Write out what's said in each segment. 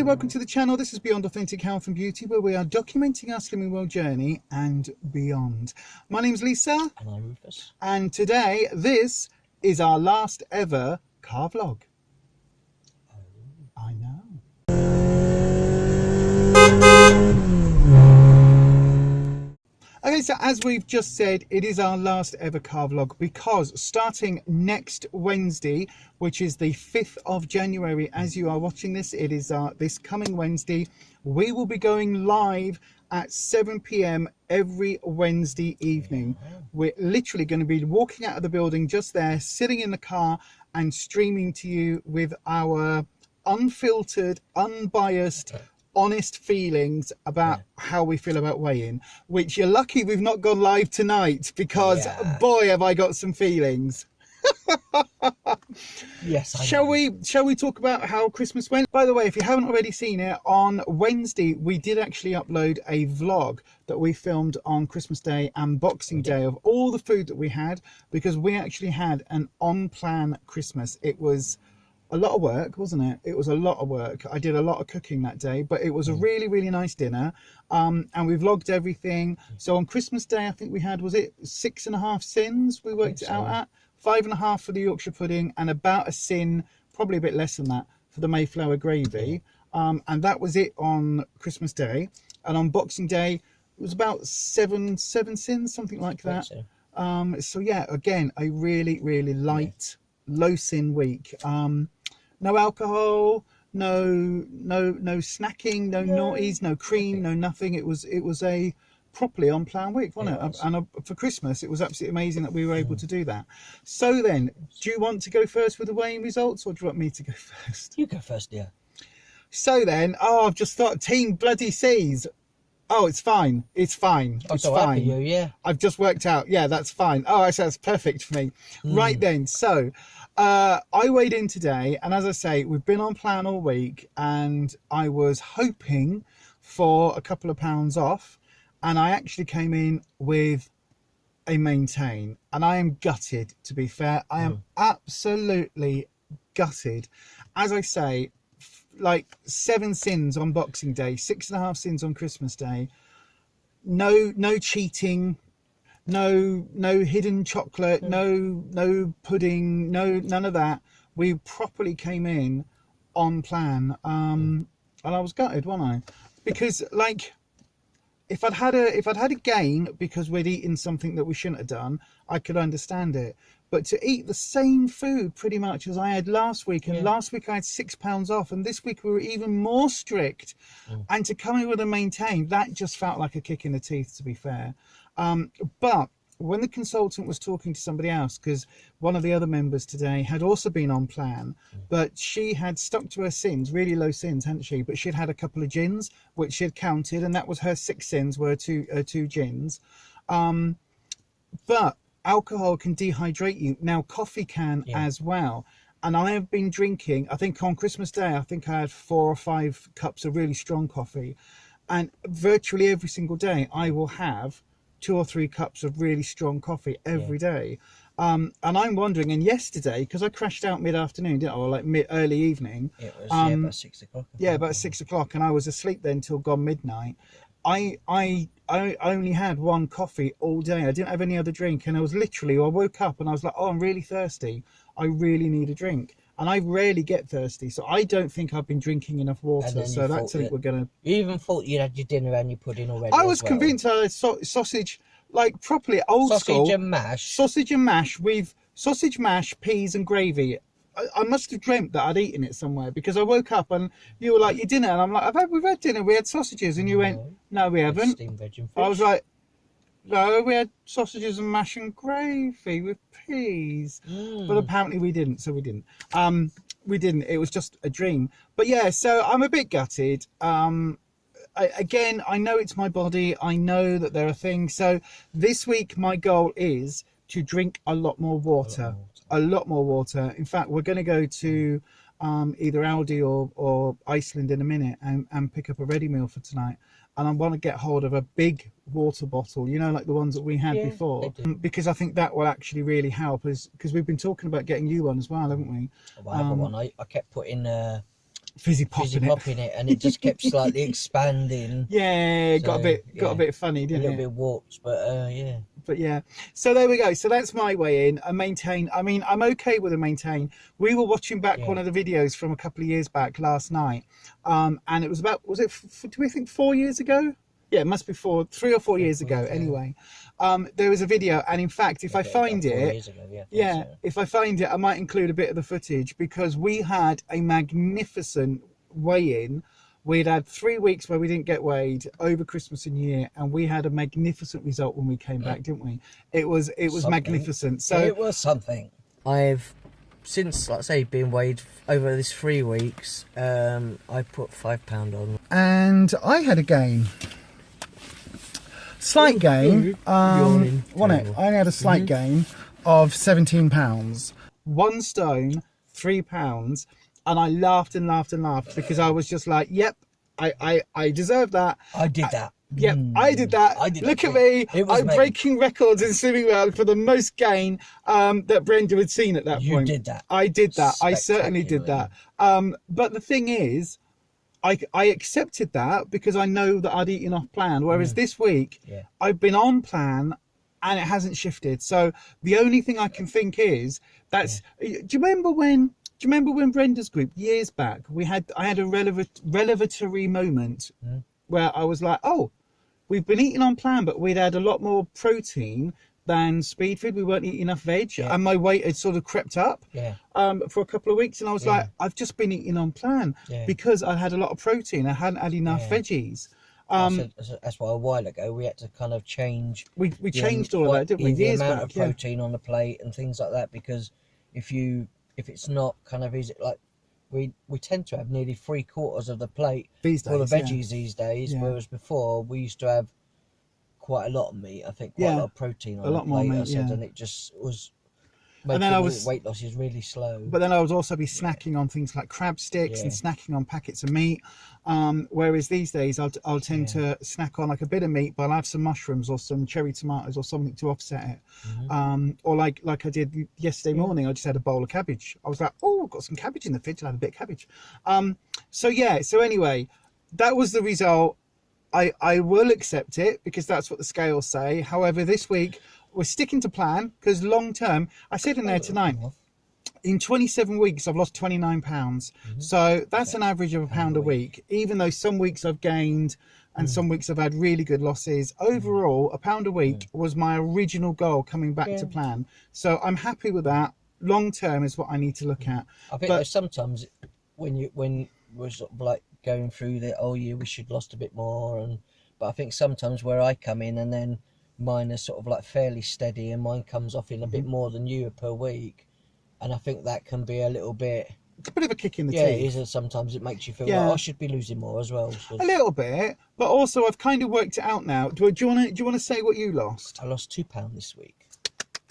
welcome to the channel. This is Beyond Authentic Health and Beauty, where we are documenting our slimming world journey and beyond. My name's Lisa. And I'm Rufus. And today, this is our last ever car vlog. Oh. I know. Okay, so as we've just said, it is our last ever car vlog because starting next Wednesday, which is the 5th of January, as you are watching this, it is this coming Wednesday, we will be going live at 7 p.m. every Wednesday evening. We're literally going to be walking out of the building just there, sitting in the car and streaming to you with our unfiltered, unbiased, honest feelings about how we feel about weigh-in, which you're lucky we've not gone live tonight because boy have I got some feelings. Yes, shall we talk about how Christmas went? By the way, if you haven't already seen it, on Wednesday we did actually upload a vlog that we filmed on Christmas Day and Boxing Day of all the food that we had, because we actually had an on-plan Christmas. It was a lot of work, wasn't it? It was a lot of work. I did a lot of cooking that day, but it was a really, really nice dinner. And we vlogged everything. So on Christmas Day, I think we had, was it 6.5 sins we worked it out at? 5.5 for the Yorkshire pudding and about a sin, probably a bit less than that, for the Mayflower gravy. And that was it on Christmas Day. And on Boxing Day, it was about seven sins, something like that. So yeah, again, a really, really light, low sin week. No alcohol, no snacking, no naughties, no cream, no nothing. It was a properly on plan week, wasn't it? And for Christmas, it was absolutely amazing that we were able to do that. So then, do you want to go first with the weighing results, or do you want me to go first? You go first, dear. So then, I've just thought Team Bloody C's. Oh, it's fine. It's fine. It's fine. You, yeah. I've just worked out. Yeah, that's fine. Oh, actually, that's perfect for me. Right then. So I weighed in today, and as I say, we've been on plan all week, and I was hoping for a couple of pounds off, and I actually came in with a maintain, and I am gutted, to be fair. I am absolutely gutted. As I say, like 7 sins on Boxing Day, 6.5 sins on Christmas Day, no cheating, no hidden chocolate, no pudding, none of that. We properly came in on plan, and I was gutted, wasn't I? Because like, if I'd had a gain because we'd eaten something that we shouldn't have done, I could understand it. But to eat the same food pretty much as I had last week, and last week I had £6 off, and this week we were even more strict, and to come in with a maintain, that just felt like a kick in the teeth, to be fair. But when the consultant was talking to somebody else, because one of the other members today had also been on plan, but she had stuck to her sins, really low sins, hadn't she? But she'd had a couple of gins, which she had counted, and that was her 6 sins were two gins. But alcohol can dehydrate you. Now coffee can as well. And I have been drinking, I think on Christmas Day, I think I had 4 or 5 cups of really strong coffee. And virtually every single day, I will have 2 or 3 cups of really strong coffee every day. And I'm wondering, and yesterday, because I crashed out mid-afternoon, didn't I? Or like early evening. It was about 6 o'clock. Yeah, about 6 o'clock, and I was asleep then till gone midnight. I only had 1 coffee all day. I didn't have any other drink, and I was literally, I woke up and I was like, oh, I'm really thirsty. I really need a drink. And I rarely get thirsty, so I don't think I've been drinking enough water. So that's something we're gonna. You even thought you'd had your dinner and your pudding already. I was convinced I had sausage, like properly old school. Sausage and mash. Sausage and mash with sausage mash, peas and gravy. I must have dreamt that I'd eaten it somewhere, because I woke up and you were like, your dinner, and I'm like, we've had dinner, we had sausages, and you went, no, we haven't. Steamed veg and fish. I was like, no, we had sausages and mash and gravy with peas. But apparently we didn't, so we didn't. We didn't. It was just a dream. But yeah, so I'm a bit gutted. Again, I know it's my body. I know that there are things. So this week, my goal is to drink a lot more water. A lot more water. In fact, we're going to go to either Aldi or Iceland in a minute and pick up a ready meal for tonight. And I want to get hold of a big water bottle, you know, like the ones that we had before, because I think that will actually really help us, because we've been talking about getting you one as well, haven't we? Well, I have one. I kept putting fizzy popping it. and it just kept slightly expanding. Yeah, got a bit funny, A didn't little it? bit warped, but yeah. But yeah, so there we go. So that's my way in. I maintain. I mean, I'm okay with a maintain. We were watching back one of the videos from a couple of years back last night, and it was about, was it? Do we think 4 years ago? Yeah, it must be 3 or 4 years ago. Anyway, there was a video, and in fact, if I find it, if I find it, I might include a bit of the footage, because we had a magnificent weigh-in. We'd had 3 weeks where we didn't get weighed over Christmas and New Year, and we had a magnificent result when we came back, didn't we? It was magnificent. So it was something. I've since, like I say, been weighed over this 3 weeks. I put £5 on, and I had a gain. Slight gain, wasn't it? I only had a slight gain of £17. 1 stone, £3, and I laughed and laughed and laughed, because I was just like, yep, I deserve that. I did that. Yep, I did that. Look at me. I'm breaking records in swimming world for the most gain that Brenda had seen at that point. You did that. I did that. I certainly did that. But the thing is, I accepted that because I know that I'd eaten off plan. Whereas this week, I've been on plan and it hasn't shifted. So the only thing I can think is that's. Do you remember when? Do you remember when Brenda's group years back? I had a revelatory moment where I was like, oh, we've been eating on plan, but we'd had a lot more protein than speed food. We weren't eating enough veg, and my weight had sort of crept up for a couple of weeks, and I was like, I've just been eating on plan because I had a lot of protein. I hadn't had enough veggies. That's why a while ago we had to kind of change. We changed all of that, didn't we? The amount of protein on the plate and things like that, because if it's not kind of easy, like we tend to have nearly 3/4 of the plate full of veggies these days, whereas before we used to have quite a lot of meat. I think quite a lot of protein on a lot more meat, and it just was making weight loss is really slow. But then I would also be snacking on things like crab sticks and snacking on packets of meat, whereas these days I'll tend to snack on like a bit of meat, but I'll have some mushrooms or some cherry tomatoes or something to offset it. Or like I did yesterday morning, I just had a bowl of cabbage. I was like, oh, I've got some cabbage in the fridge, I'll have a bit of cabbage. So anyway, that was the result. I will accept it because that's what the scales say. However, this week we're sticking to plan, because long term, I said in there tonight, in 27 weeks I've lost 29 pounds. So that's an average of £1 a week, even though some weeks I've gained and some weeks I've had really good losses. Overall, £1 a week was my original goal coming back to plan. So I'm happy with that. Long term is what I need to look at. I think there's sometimes when we're sort of like going through the we should lost a bit more, but I think sometimes where I come in and then mine are sort of like fairly steady, and mine comes off in a bit more than you per week, and I think that can be a little bit. It's a bit of a kick in the teeth. Yeah, it is, and sometimes it makes you feel like I should be losing more as well. A little bit, but also I've kind of worked it out now. Do you want to say what you lost? I lost £2 this week.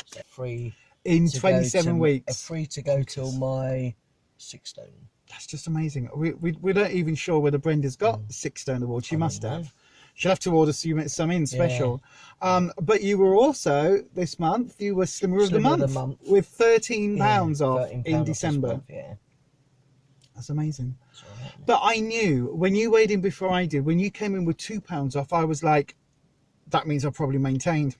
So free in 27 weeks. Free to go till my 6 stone. That's just amazing. We're not even sure whether Brenda's got the 6 stone award. She must have. She'll have to order some in special. But you were also, this month, you were Slimmer of the Month with £13 off in December. That's amazing. But I knew, when you weighed in before I did, when you came in with £2 off, I was like, that means I've probably maintained.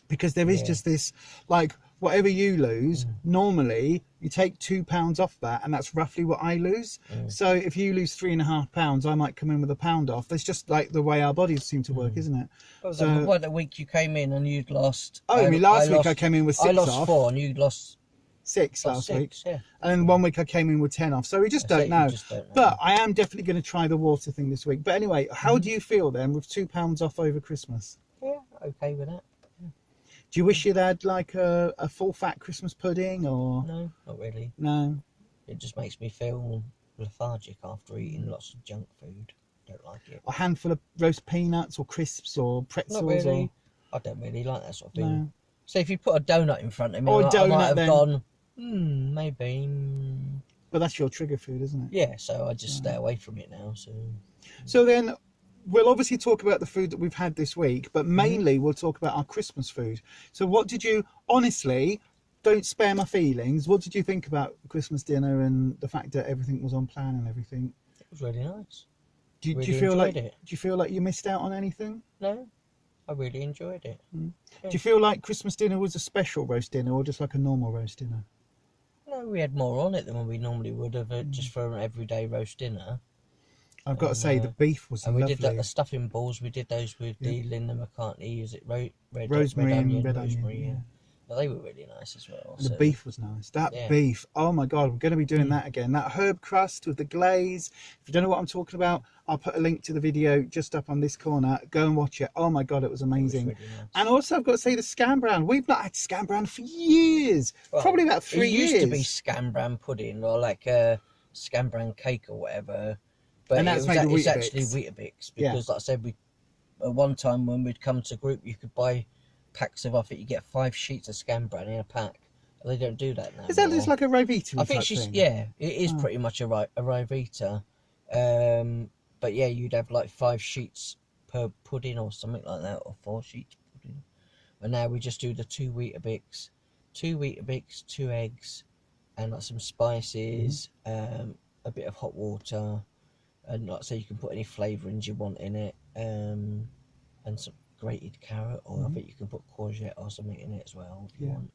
Because there is just this, like, whatever you lose, normally you take £2 off that, and that's roughly what I lose. So if you lose £3.5, I might come in with £1 off. That's just like the way our bodies seem to work, isn't it? So what, the week you came in and you'd lost? Oh, I mean, last week I came in with 6 off. I lost 4 and you'd lost 6 last week. Yeah. And then 1 week I came in with 10 off. So we just don't know. But I am definitely going to try the water thing this week. But anyway, how do you feel then with £2 off over Christmas? Yeah, okay with that. Do you wish you'd had like a full fat Christmas pudding, or? No, not really. No. It just makes me feel lethargic after eating lots of junk food. Don't like it. A handful of roast peanuts or crisps or pretzels? Not really. I don't really like that sort of thing. No. So if you put a donut in front of me, I might have gone, maybe. But that's your trigger food, isn't it? Yeah, so I just stay away from it now. So then, we'll obviously talk about the food that we've had this week, but mainly we'll talk about our Christmas food. So what did you, honestly, don't spare my feelings. What did you think about Christmas dinner and the fact that everything was on plan and everything? It was really nice. Do Really you feel like enjoyed it. do you feel like you missed out on anything? No, I really enjoyed it. Mm. Yeah. Do you feel like Christmas dinner was a special roast dinner or just like a normal roast dinner? No, we had more on it than we normally would have, just for an everyday roast dinner. I've got to say the beef was and lovely. we did the stuffing balls. We did those with the Linda McCartney. Is it rosemary and red rosemary, onion? yeah. But they were really nice as well. And the beef was nice. That beef, oh my God, we're going to be doing that again. That herb crust with the glaze. If you don't know what I'm talking about, I'll put a link to the video just up on this corner. Go and watch it. Oh my God, it was amazing. It was really nice. And also, I've got to say the scambran. We've not had scambran for years. Well, probably about 3 years. It used to be scambran pudding or like a scambran cake or whatever. But and that's it's actually Weetabix because, like I said, at one time when we'd come to group, you could buy packs of, I think you get 5 sheets of scambran in a pack. They don't do that now. Is that just like a Rivita? I think it is pretty much a Rivita. But yeah, you'd have like 5 sheets per pudding or something like that, or 4 sheets pudding. But now we just do the 2 Weetabix, 2 eggs, and like some spices, a bit of hot water. And like I say, you can put any flavourings you want in it, and some grated carrot, or I think you can put courgette or something in it as well if you want.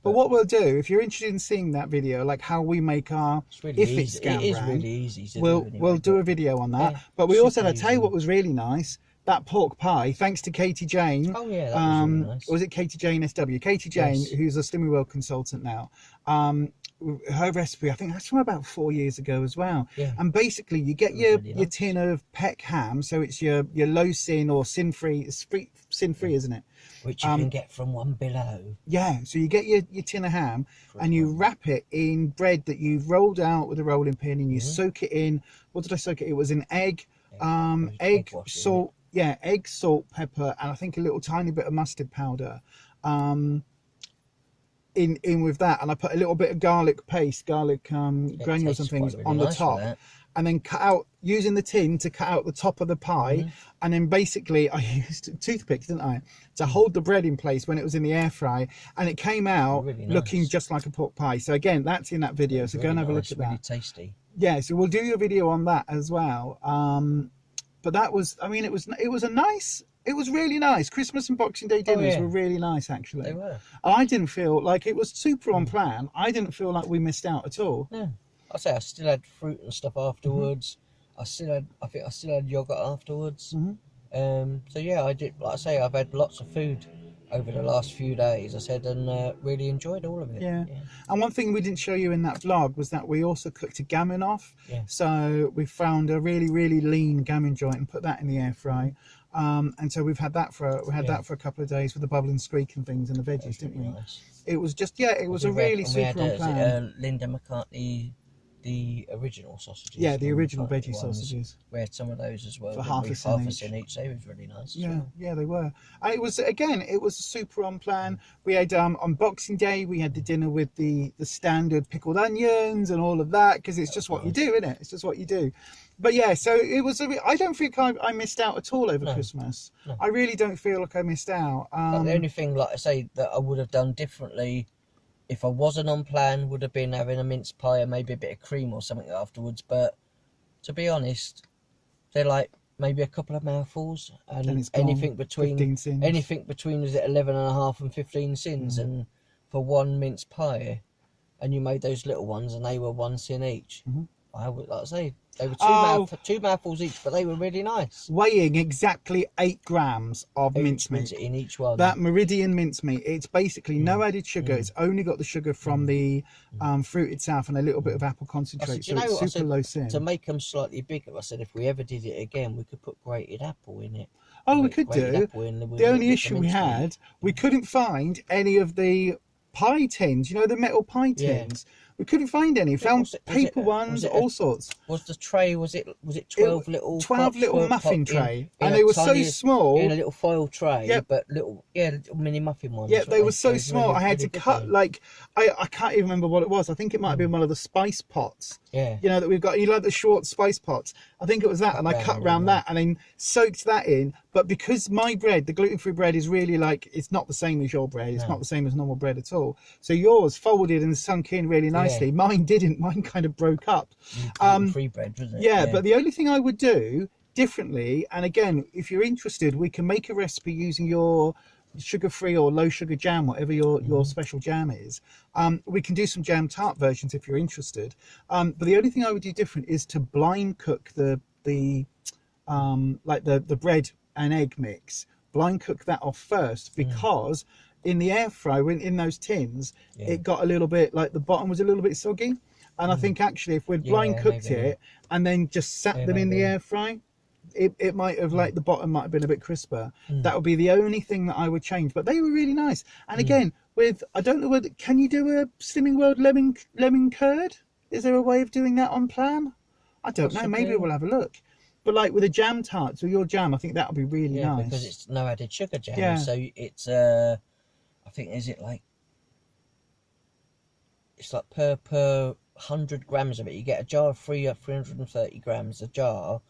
But what we'll do, if you're interested in seeing that video, like how we make our it's really scambran, it is really easy to we'll do anyway, we'll do a video on that. But we also, I tell you what was really nice, that pork pie, thanks to Katie Jane. Oh yeah, that was really nice. Was it Katie Jane SW? Katie Jane, who's a Slimming World consultant now. Her recipe, I think that's from about 4 years ago as well. Yeah. And basically, you get your tin of peck ham, so it's your low sin or sin free, isn't it? Which you can get from One Below. Yeah, so you get your tin of ham and you wrap it in bread that you've rolled out with a rolling pin, and you soak it in. What did I soak it? It was an egg, egg, salt, egg, salt, pepper, and I think a little tiny bit of mustard powder. In with that, and I put a little bit of garlic paste, granules and things on the top, and then cut out, using the tin to cut out the top of the pie, and then basically I used toothpicks, didn't I, to hold the bread in place when it was in the air fry, and it came out really looking just like a pork pie. So again, that's in that video, so go and have a look at that. Really tasty. Yeah, so we'll do a video on that as well. But that was, I mean, it was really nice. Christmas and Boxing Day dinners were really nice, actually. They were. And I didn't feel like it was super on plan. I didn't feel like we missed out at all. No. I say I still had fruit and stuff afterwards. I think I still had yogurt afterwards. So yeah, I did. Like I say, I've had lots of food over the last few days, I said, and really enjoyed all of it. Yeah. And one thing we didn't show you in that vlog was that we also cooked a gammon off. Yeah. So we found a really, really lean gammon joint and put that in the air fry. And so we've had that for a couple of days with the bubbling squeak and things and the veggies, didn't we? Nice. It was just it was a really super on plan. Linda McCartney, the original sausages. Yeah, the original veggie sausages. We had some of those as well. For half a cent each. They was really nice. Yeah, they were. And it was super on plan. We had on Boxing Day we had the dinner with the standard pickled onions and all of that, because it's just what you do, isn't it? It's just what you do. But yeah, so it was. I don't think I missed out at all over Christmas. No. I really don't feel like I missed out. The only thing, like I say, that I would have done differently, if I wasn't on plan, would have been having a mince pie and maybe a bit of cream or something afterwards. But to be honest, they're like maybe a couple of mouthfuls, and anything between was it 11.5 and 15 cents, and for one mince pie, and you made those little ones, and they were 1 cent each. I would like to say. They were two mouthfuls each, but they were really nice. Weighing exactly 8 grams of mincemeat in each one. That Meridian mincemeat, it's basically no added sugar. It's only got the sugar from the fruit itself and a little bit of apple concentrate, so it's super low sin. To make them slightly bigger, I said if we ever did it again, we could put grated apple in it. Oh, we could do. The only issue we had, we couldn't find any of the pie tins, you know, the metal pie tins. We couldn't find any. Found paper ones, all sorts. Was the tray? Was it 12 little? 12 little muffin tray, and they were so small. In a little foil tray, but little mini muffin ones. Yeah, they were so small. I had to cut I can't even remember what it was. I think it might have been one of the spice pots. Yeah. You know that we've got. You like the short spice pots. I think it was that, and I cut around that, and then soaked that in. But because my bread, the gluten-free bread, is really like, it's not the same as your bread. It's No. not the same as normal bread at all. So yours folded and sunk in really nicely. Yeah. Mine didn't. Mine kind of broke up. Gluten-free bread, wasn't it? Yeah, but the only thing I would do differently, and again, if you're interested, we can make a recipe using your sugar-free or low sugar jam, whatever your special jam is. We can do some jam tart versions if you're interested. But the only thing I would do different is to blind cook the bread and egg mix. Blind cook that off first, because in the air fry, when in those tins, it got a little bit, like the bottom was a little bit soggy. And I think actually if we'd blind cooked it and then just sat them in the air fry, it might have, like, the bottom might have been a bit crisper. That would be the only thing that I would change. But they were really nice. And again, with, I don't know whether, can you do a Slimming World lemon curd? Is there a way of doing that on plan? I don't know. Maybe we'll have a look. But like with a jam tarts or your jam, I think that would be really nice. Because it's no added sugar jam. Yeah. So it's I think, is it like, it's like per 100 grams of it, you get a jar of 330 grams a jar,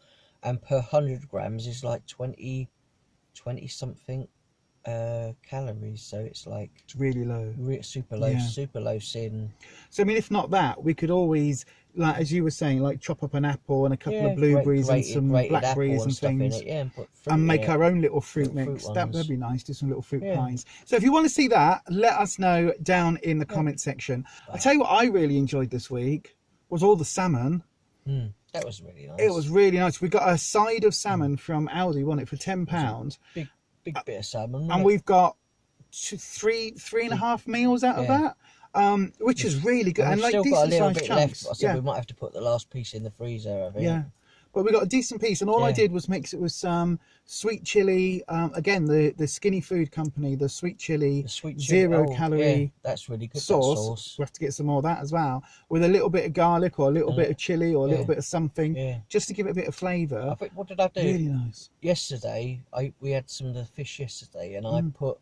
and per 100 grams is like 20 something calories. So it's like, It's really low. Super low sin. So I mean, if not that, we could always, like as you were saying, like chop up an apple and a couple of blueberries and some blackberries and things, and make our own little fruit mix. That'd be nice. Do some little fruit pies. So if you want to see that, let us know down in the comment section. I'll tell you what I really enjoyed this week was all the salmon. That was really nice. It was really nice. We got a side of salmon from Aldi, wasn't it, for £10. Big bit of salmon. And we've got three and a half meals out of that. Which is really good, and like still got a decent little sized bit chunks. left. I said we might have to put the last piece in the freezer, I think. Yeah, but we got a decent piece, and all I did was mix it with some sweet chili. Again, the Skinny Food Company, the sweet chili, zero calorie. That's really good. Sauce. We have to get some more of that as well, with a little bit of garlic or a little bit of chili or a little bit of something, just to give it a bit of flavour. I think, what did I do? Really nice. Yesterday, we had some of the fish yesterday, and I put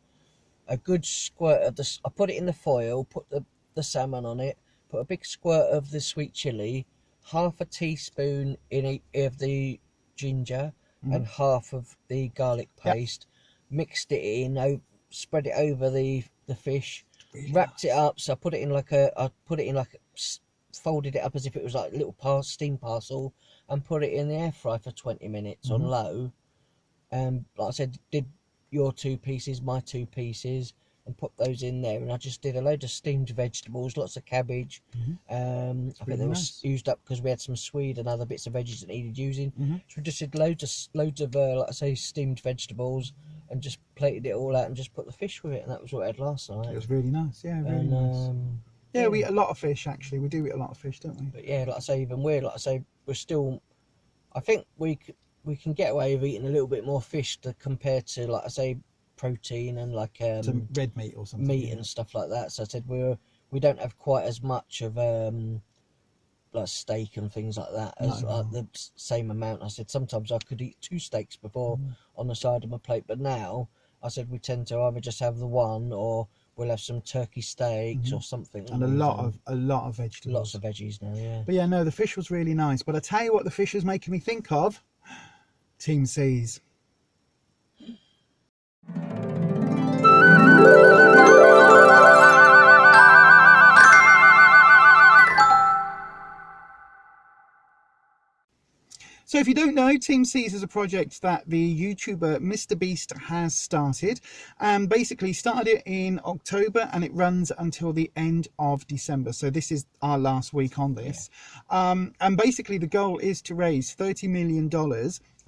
a good squirt of this. I put it in the foil, put the salmon on it, put a big squirt of the sweet chili, half a teaspoon of the ginger, and half of the garlic paste. Mixed it in, spread it over the fish, really wrapped it up. So I put it in like folded it up as if it was like a little steam parcel, and put it in the air fry for 20 minutes on low. And like I said, did your 2 pieces, my 2 pieces, and put those in there. And I just did a load of steamed vegetables, lots of cabbage. I think they was used up because we had some swede and other bits of veggies that needed using. So we just did loads of like I say, steamed vegetables, and just plated it all out and just put the fish with it. And that was what I had last night. It was really nice. Yeah, really nice. Yeah, we eat a lot of fish, actually. We do eat a lot of fish, don't we? But yeah, like I say, we're still, I think we can get away with eating a little bit more fish compared to, like I say, protein and like some red meat or something, meat and stuff like that. So I said we don't have quite as much of like steak and things like that as like the same amount. I said sometimes I could eat 2 steaks before on the side of my plate, but now I said we tend to either just have the one, or we'll have some turkey steaks or something, and a lot of vegetables. Lots of veggies now. Yeah. But yeah, no, the fish was really nice. But I tell you what, the fish is making me think of Team C's. So if you don't know, Team C's is a project that the YouTuber Mr. Beast has started, and basically started it in October, and it runs until the end of December. So this is our last week on this. And basically the goal is to raise $30 million,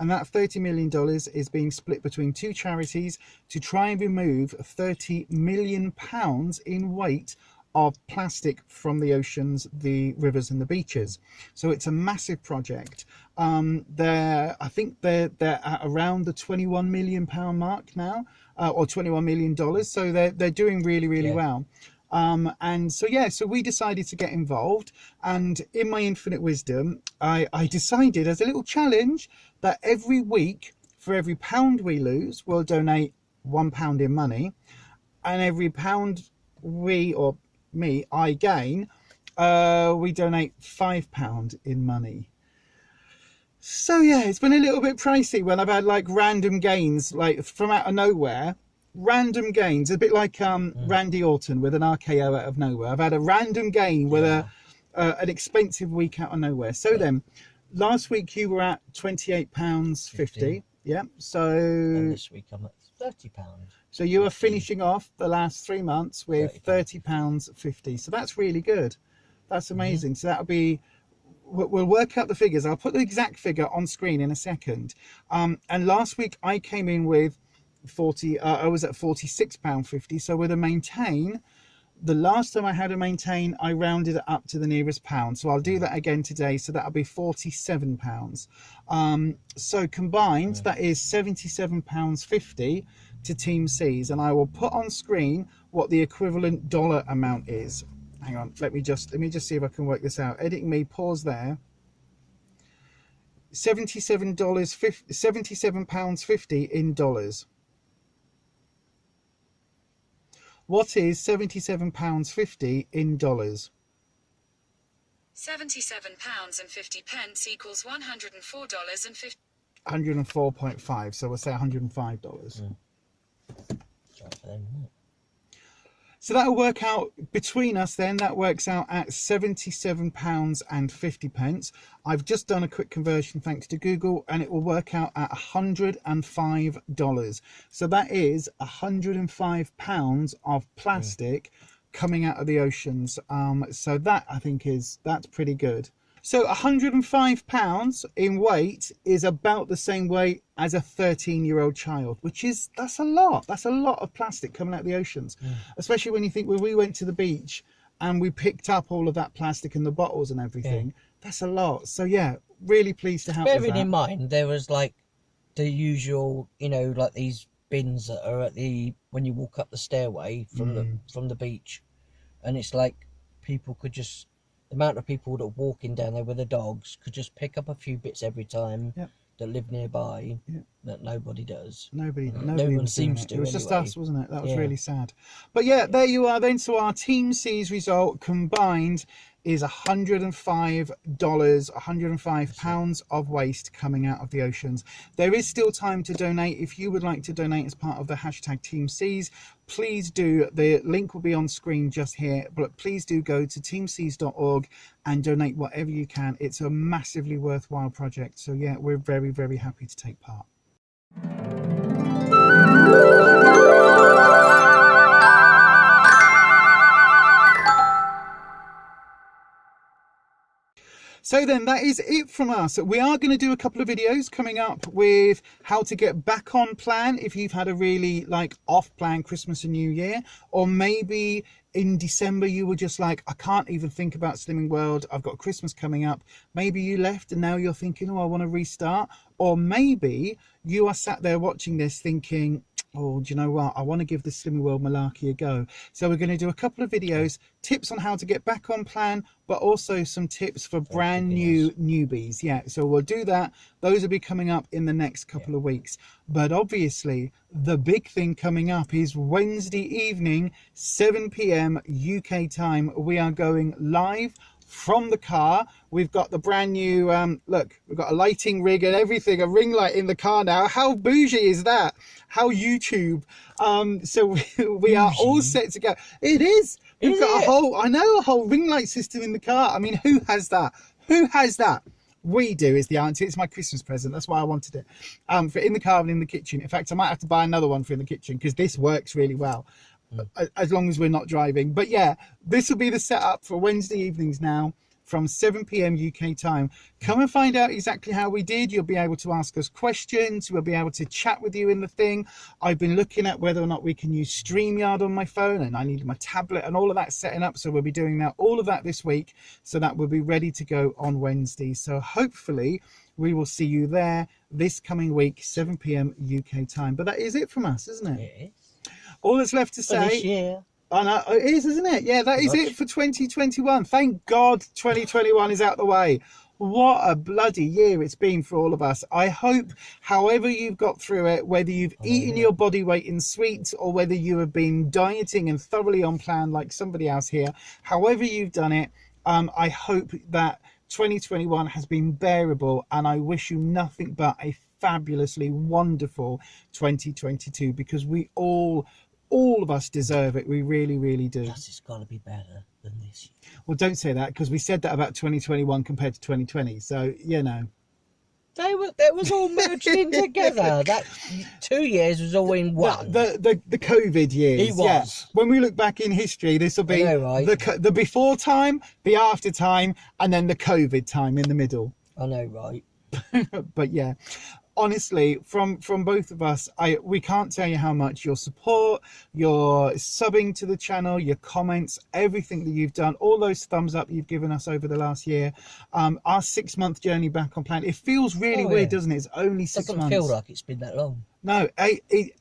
and that $30 million is being split between 2 charities to try and remove 30 million pounds in weight of plastic from the oceans, the rivers and the beaches. So it's a massive project. I think they're at around the 21 million pound mark now, or 21 million dollars. So they're doing really well. And so yeah, so we decided to get involved, and in my infinite wisdom, I decided as a little challenge that every week, for every £1 we lose, we'll donate £1 in money, and every £1 I gain, we donate £5 in money. So yeah, it's been a little bit pricey when I've had like random gains, like from out of nowhere. Random gains, a bit like Randy Orton with an RKO out of nowhere. I've had a random gain with an expensive week out of nowhere. So then, last week you were at £28.50. Yeah. So and this week I'm at £30. So you are finishing off the last 3 months with £30.50. So that's really good. That's amazing. So that'll be. We'll work out the figures. I'll put the exact figure on screen in a second. And last week I came in with I was at £46.50. So with a maintain, the last time I had a maintain, I rounded it up to the nearest pound. So I'll do that again today. So that'll be £47. So combined, that is £77.50 to Team C's. And I will put on screen what the equivalent dollar amount is. Hang on, let me just see if I can work this out. Editing me, pause there. £77.50 in dollars. What is £77.50 in dollars? £77.50 equals $104.50. 104.5. So we'll say $105. So that'll work out between us then. That works out at £77.50. I've just done a quick conversion thanks to Google, and it will work out at $105. So that is £105 of plastic coming out of the oceans. So that I think that's pretty good. So £105 in weight is about the same weight as a 13-year-old child, that's a lot. That's a lot of plastic coming out of the oceans, especially when you think when we went to the beach and we picked up all of that plastic and the bottles and everything. That's a lot. So yeah, really pleased to help with that. Bearing in mind, there was like the usual, like these bins that are at when you walk up the stairway from the beach, and it's like people could just. The amount of people that are walking down there with the dogs could just pick up a few bits every time that live nearby that nobody does. No one seems to. It was just us, wasn't it? That was really sad. But yeah, there you are then. So our Team C's result combined is $105, £105 of waste coming out of the oceans. There is still time to donate. If you would like to donate as part of the hashtag Team C's, please do. The link will be on screen just here, but please do go to teamcs.org and donate whatever you can. It's a massively worthwhile project. So yeah, we're very, very happy to take part. So then that is it from us. We are going to do a couple of videos coming up with how to get back on plan if you've had a really off plan Christmas and New Year, or maybe in December you were just like, I can't even think about Slimming World, I've got Christmas coming up. Maybe you left and now you're thinking, oh, I want to restart. Or maybe you are sat there watching this thinking, oh, do you know what, I want to give the Slimming World malarkey a go. So we're going to do a couple of videos, tips on how to get back on plan, but also some tips for brand new newbies. Yeah, so we'll do that. Those will be coming up in the next couple of weeks. But obviously the big thing coming up is Wednesday evening, 7 p.m. UK time. We are going live from the car. We've got the brand new look, we've got a lighting rig and everything, a ring light in the car now. How bougie is that? How YouTube. So we are all set to go. It is. We've got a whole ring light system in the car. I mean, who has that? We do is the answer. It's my Christmas present. That's why I wanted it. For in the car and in the kitchen. In fact, I might have to buy another one for in the kitchen because this works really well. As long as we're not driving. But yeah, this will be the setup for Wednesday evenings now from 7 p.m. UK time. Come and find out exactly how we did. You'll be able to ask us questions. We'll be able to chat with you in the thing. I've been looking at whether or not we can use StreamYard on my phone, and I need my tablet and all of that setting up. So we'll be doing all of that this week, so that we'll be ready to go on Wednesday. So hopefully we will see you there this coming week, 7 p.m. UK time. But that is it from us, isn't it? It is. All that's left to say. This year. I know, it is, isn't it? Yeah, that is it for 2021. Thank God 2021 is out the way. What a bloody year it's been for all of us. I hope, however you've got through it, whether you've eaten your body weight in sweets or whether you have been dieting and thoroughly on plan like somebody else here, however you've done it, I hope that 2021 has been bearable, and I wish you nothing but a fabulously wonderful 2022, because we all of us deserve it. We really, really do. Plus, it's got to be better than this year. Well, don't say that, because we said that about 2021 compared to 2020. So, you know. That was all merged in together. That 2 years was all in one. The COVID years. It was. Yeah. When we look back in history, this will be the before time, the after time, and then the COVID time in the middle. I know, right? But yeah, honestly, from both of us, we can't tell you how much your support, your subbing to the channel, your comments, everything that you've done, all those thumbs up you've given us over the last year, our 6 month journey back on plan. It feels really weird, doesn't it? It's only 6 months. It doesn't feel like it's been that long. No,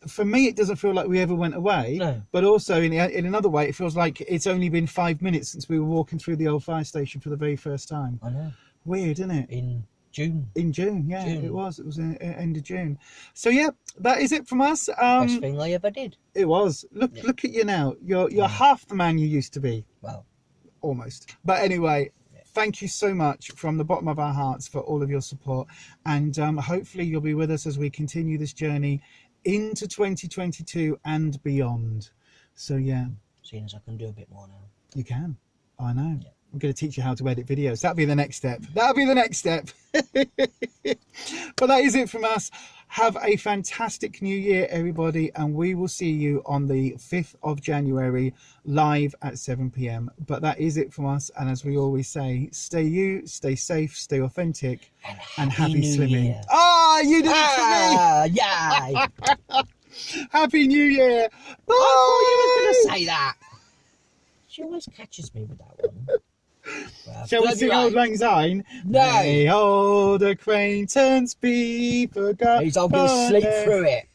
for me, it doesn't feel like we ever went away. No. But also, in another way, it feels like it's only been 5 minutes since we were walking through the old fire station for the very first time. I know. Weird, isn't it? In June. Yeah, June. It was end of June. So yeah, that is it from us. Best thing I ever did. It was. Look at you now. You're half the man you used to be. Well, almost. But anyway, thank you so much from the bottom of our hearts for all of your support, and hopefully you'll be with us as we continue this journey into 2022 and beyond. So yeah, seeing as I can do a bit more now. You can. I know. Yeah. I'm going to teach you how to edit videos. That'll be the next step. But that is it from us. Have a fantastic new year, everybody, and we will see you on the 5th of January live at 7 p.m. But that is it from us, and as we always say, stay you, stay safe, stay authentic, and happy slimming. Ah, you did it for me! Yeah! Happy New Year! Bye! I thought you were going to say that. She always catches me with that one. Well, shall we sing Old Lang Syne? No. May old acquaintance be forgotten. I'm going to sleep through it.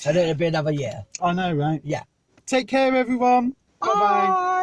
And it'll be another year. I know, right? Yeah. Take care, everyone. Bye-bye.